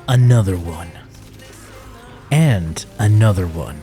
another one, and another one.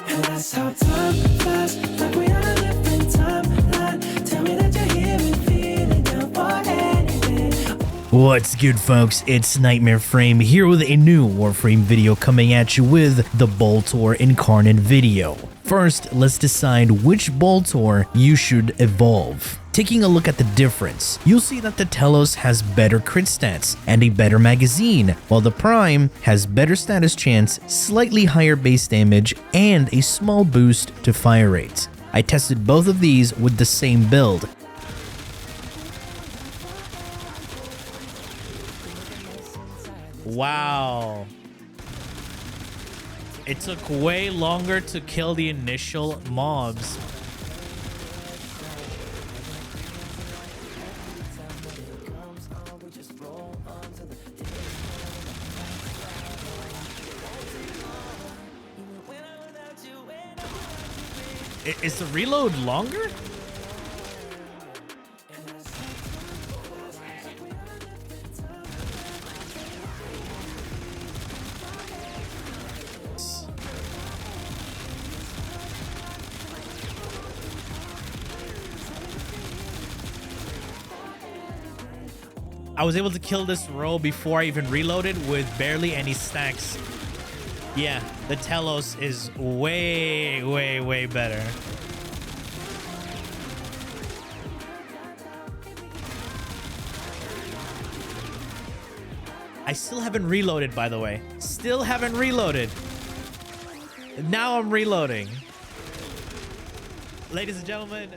And that's how time flies, like we on a different timeline. Tell me that you're here and feeling down for anything. What's good, folks? It's Nightmare Frame here with a new Warframe video coming at you with the BOLTOR Incarnon video. First, let's decide which Boltor you should evolve. Taking a look at the difference, you'll see that the TELOS has better crit stats and a better magazine, while the Prime has better status chance, slightly higher base damage, and a small boost to fire rate. I tested both of these with the same build. Wow. It took way longer to kill the initial mobs. Is the reload longer? I was able to kill this row before I even reloaded with barely any stacks. Yeah, the TELOS is way better. I still haven't reloaded, by the way. Still haven't reloaded. Now I'm reloading. Ladies and gentlemen,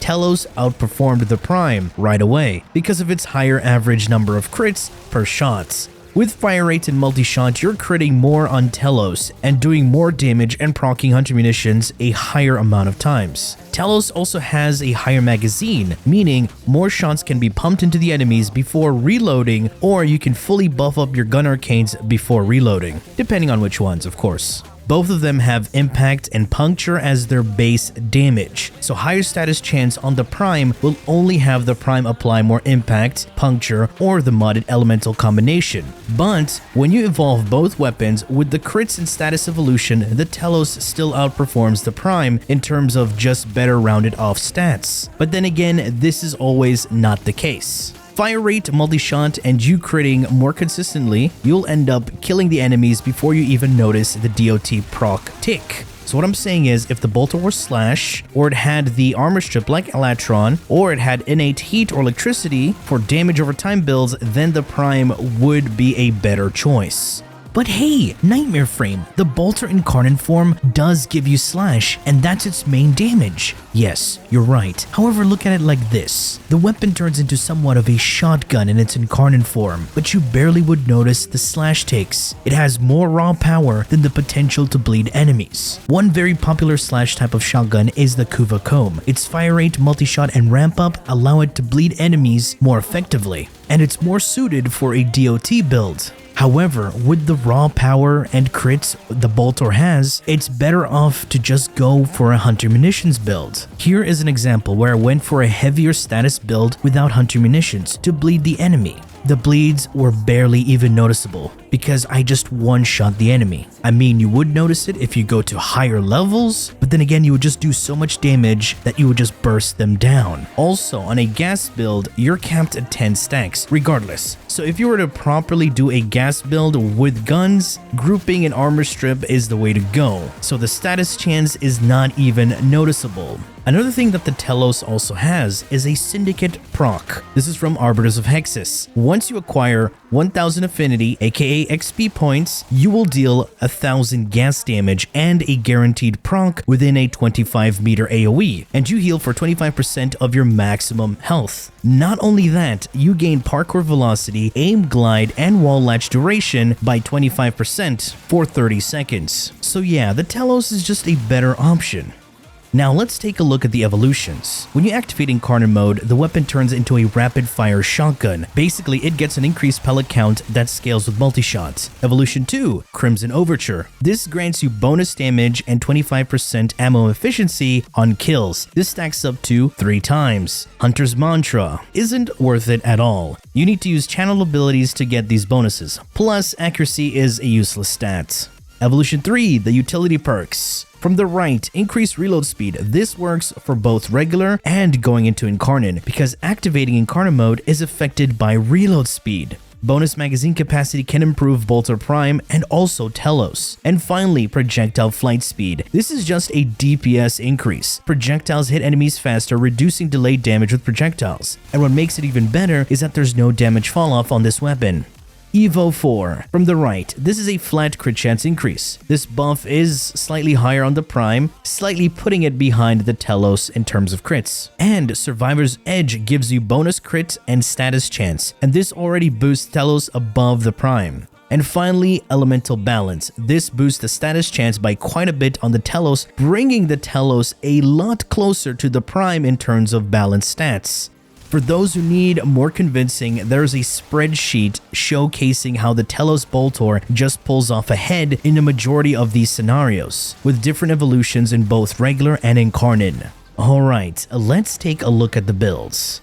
TELOS outperformed the Prime right away because of its higher average number of crits per shot. With fire rate and multi-shot, you're critting more on TELOS and doing more damage and proccing hunter munitions a higher amount of times. TELOS also has a higher magazine, meaning more shots can be pumped into the enemies before reloading, or you can fully buff up your gun arcanes before reloading, depending on which ones, of course. Both of them have impact and puncture as their base damage, so higher status chance on the Prime will only have the Prime apply more impact, puncture, or the modded elemental combination. But when you evolve both weapons with the crits and status evolution, the TELOS still outperforms the Prime in terms of just better rounded off stats. But then again, this is always not the case. Fire rate, multi-shot, and you critting more consistently, you'll end up killing the enemies before you even notice the DOT proc tick. So what I'm saying is, if the Boltor were Slash, or it had the armor strip like Elatron, or it had innate heat or electricity for damage over time builds, then the Prime would be a better choice. But hey, Nightmare Frame, the Boltor Incarnon form does give you Slash, and that's its main damage. Yes, you're right. However, look at it like this. The weapon turns into somewhat of a shotgun in its Incarnon form, but you barely would notice the Slash takes. It has more raw power than the potential to bleed enemies. One very popular Slash type of shotgun is the Kuva Comb. Its fire rate, multi-shot, and ramp up allow it to bleed enemies more effectively, and it's more suited for a DOT build. However, with the raw power and crits the Boltor has, it's better off to just go for a hunter munitions build. Here is an example where I went for a heavier status build without hunter munitions to bleed the enemy. The bleeds were barely even noticeable because I just one-shot the enemy. I mean, you would notice it if you go to higher levels, but then again, you would just do so much damage that you would just burst them down. Also, on a gas build, you're capped at 10 stacks, regardless. So if you were to properly do a gas build with guns, grouping an armor strip is the way to go. So the status chance is not even noticeable. Another thing that the TELOS also has is a Syndicate proc. This is from Arbiters of Hexus. Once you acquire 1000 affinity, aka XP points, you will deal 1000 gas damage and a guaranteed proc within a 25 meter AoE, and you heal for 25% of your maximum health. Not only that, you gain parkour velocity, aim glide, and wall latch duration by 25% for 30 seconds. So yeah, the TELOS is just a better option. Now let's take a look at the evolutions. When you activate Incarnon mode, the weapon turns into a rapid-fire shotgun. Basically, it gets an increased pellet count that scales with multi-shot. Evolution 2, Crimson Overture. This grants you bonus damage and 25% ammo efficiency on kills. This stacks up to 3 times. Hunter's Mantra isn't worth it at all. You need to use channel abilities to get these bonuses. Plus, accuracy is a useless stat. Evolution 3, the utility perks. From the right, increase reload speed. This works for both regular and going into Incarnon because activating Incarnon mode is affected by reload speed. Bonus magazine capacity can improve Boltor Prime and also TELOS. And finally, projectile flight speed. This is just a DPS increase. Projectiles hit enemies faster, reducing delayed damage with projectiles. And what makes it even better is that there's no damage falloff on this weapon. Evo 4. From the right, this is a flat crit chance increase. This buff is slightly higher on the Prime, slightly putting it behind the TELOS in terms of crits. And Survivor's Edge gives you bonus crit and status chance, and this already boosts TELOS above the Prime. And finally, Elemental Balance. This boosts the status chance by quite a bit on the TELOS, bringing the TELOS a lot closer to the Prime in terms of balance stats. For those who need more convincing, there's a spreadsheet showcasing how the TELOS Boltor just pulls off ahead in the majority of these scenarios, with different evolutions in both regular and Incarnon. Alright, let's take a look at the builds.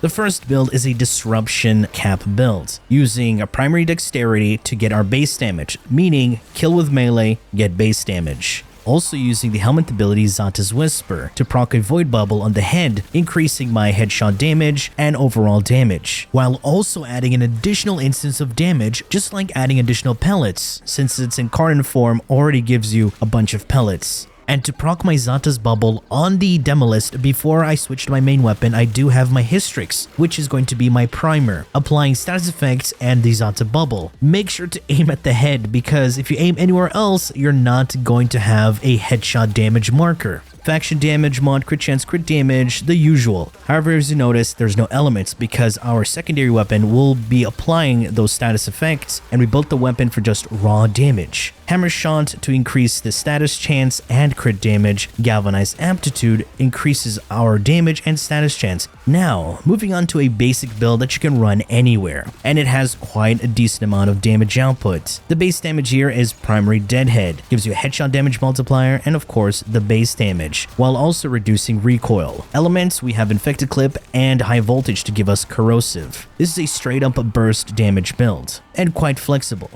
The first build is a Disruption Cap build, using a primary dexterity to get our base damage, meaning kill with melee, get base damage. Also using the helmet ability Zata's Whisper to proc a void bubble on the head, increasing my headshot damage and overall damage, while also adding an additional instance of damage, just like adding additional pellets, since its Incarnon form already gives you a bunch of pellets. And to proc my Zata's bubble on the demo list before I switch to my main weapon, I do have my Hystrix, which is going to be my primer, applying status effects and the Zata bubble. Make sure to aim at the head because if you aim anywhere else, you're not going to have a headshot damage marker. Faction damage, mod, crit chance, crit damage, the usual. However, as you notice, there's no elements because our secondary weapon will be applying those status effects, and we built the weapon for just raw damage. Hammer Shot to increase the status chance and crit damage. Galvanized Aptitude increases our damage and status chance. Now, moving on to a basic build that you can run anywhere, and it has quite a decent amount of damage output. The base damage here is Primary Deadhead, gives you a headshot damage multiplier, and of course, the base damage, while also reducing recoil. Elements, we have Infected Clip and High Voltage to give us Corrosive. This is a straight up burst damage build, and quite flexible.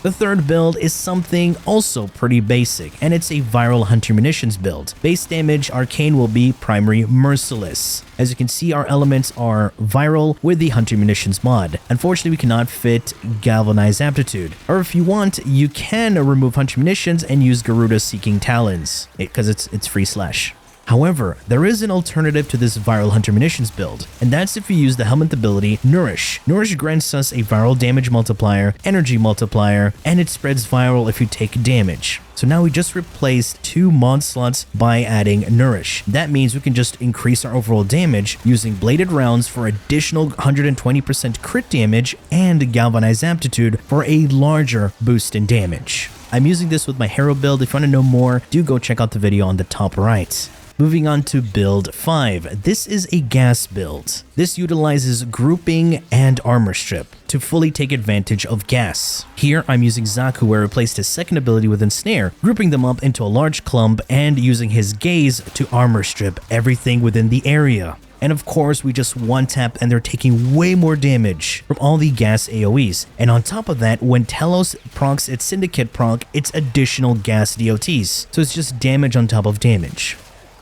The third build is something also pretty basic, and it's a Viral Hunter Munitions build. Base damage Arcane will be Primary Merciless. As you can see, our elements are Viral with the Hunter Munitions mod. Unfortunately, we cannot fit Galvanized Aptitude. Or if you want, you can remove Hunter Munitions and use Garuda's Seeking Talons, because it's free slash. However, there is an alternative to this Viral Hunter Munitions build, and that's if you use the helmet ability Nourish. Nourish grants us a viral damage multiplier, energy multiplier, and it spreads viral if you take damage. So now we just replaced 2 mod slots by adding Nourish. That means we can just increase our overall damage using bladed rounds for additional 120% crit damage and Galvanized Aptitude for a larger boost in damage. I'm using this with my hero build. If you want to know more, do go check out the video on the top right. Moving on to build 5. This is a gas build. This utilizes grouping and armor strip to fully take advantage of gas. Here I'm using Zaku, where I replaced his second ability with Ensnare, grouping them up into a large clump and using his gaze to armor strip everything within the area. And of course, we just one tap and they're taking way more damage from all the gas AoEs. And on top of that, when TELOS procs its Syndicate proc, it's additional gas DOTs. So it's just damage on top of damage.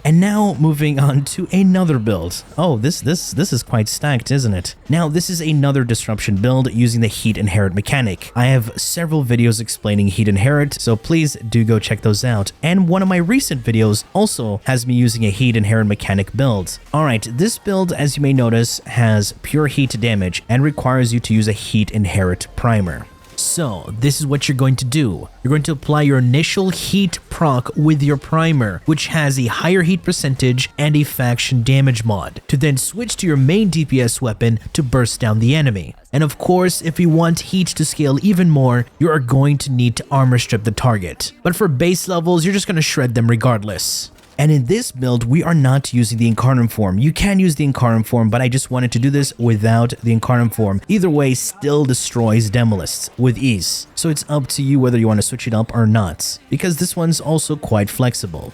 And now moving on to another build. Oh, this is quite stacked, isn't it? Now, this is another disruption build using the Heat Inherit mechanic. I have several videos explaining Heat Inherit, so please do go check those out. And one of my recent videos also has me using a Heat Inherit mechanic build. Alright, this build, as you may notice, has pure heat damage and requires you to use a Heat Inherit primer. So, this is what you're going to do. You're going to apply your initial heat proc with your primer, which has a higher heat percentage and a faction damage mod, to then switch to your main DPS weapon to burst down the enemy. And of course, if you want heat to scale even more, you are going to need to armor strip the target. But for base levels, you're just going to shred them regardless. And in this build, we are not using the Incarnon form. You can use the Incarnon form, but I just wanted to do this without the Incarnon form. Either way, still destroys Demolists with ease. So it's up to you whether you want to switch it up or not, because this one's also quite flexible.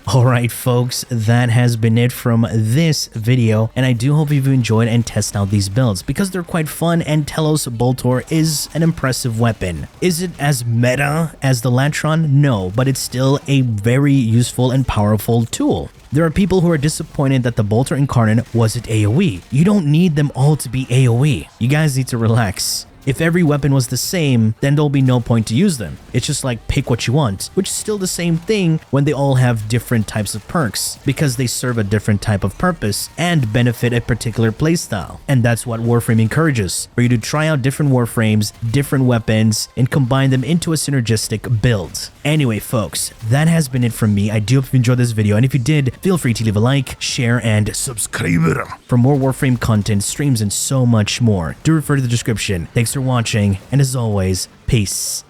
Alright folks, that has been it from this video, and I do hope you've enjoyed and tested out these builds because they're quite fun, and TELOS Boltor is an impressive weapon. Is it as meta as the Latron? No, but it's still a very useful and powerful tool. There are people who are disappointed that the Boltor Incarnon wasn't AoE. You don't need them all to be AoE. You guys need to relax. If every weapon was the same, then there'll be no point to use them. It's just like pick what you want, which is still the same thing when they all have different types of perks because they serve a different type of purpose and benefit a particular playstyle. And that's what Warframe encourages, for you to try out different Warframes, different weapons, and combine them into a synergistic build. Anyway folks, that has been it from me. I do hope you enjoyed this video, and if you did, feel free to leave a like, share, and subscribe for more Warframe content, streams, and so much more. Do refer to the description. Thanks for watching, and as always, peace.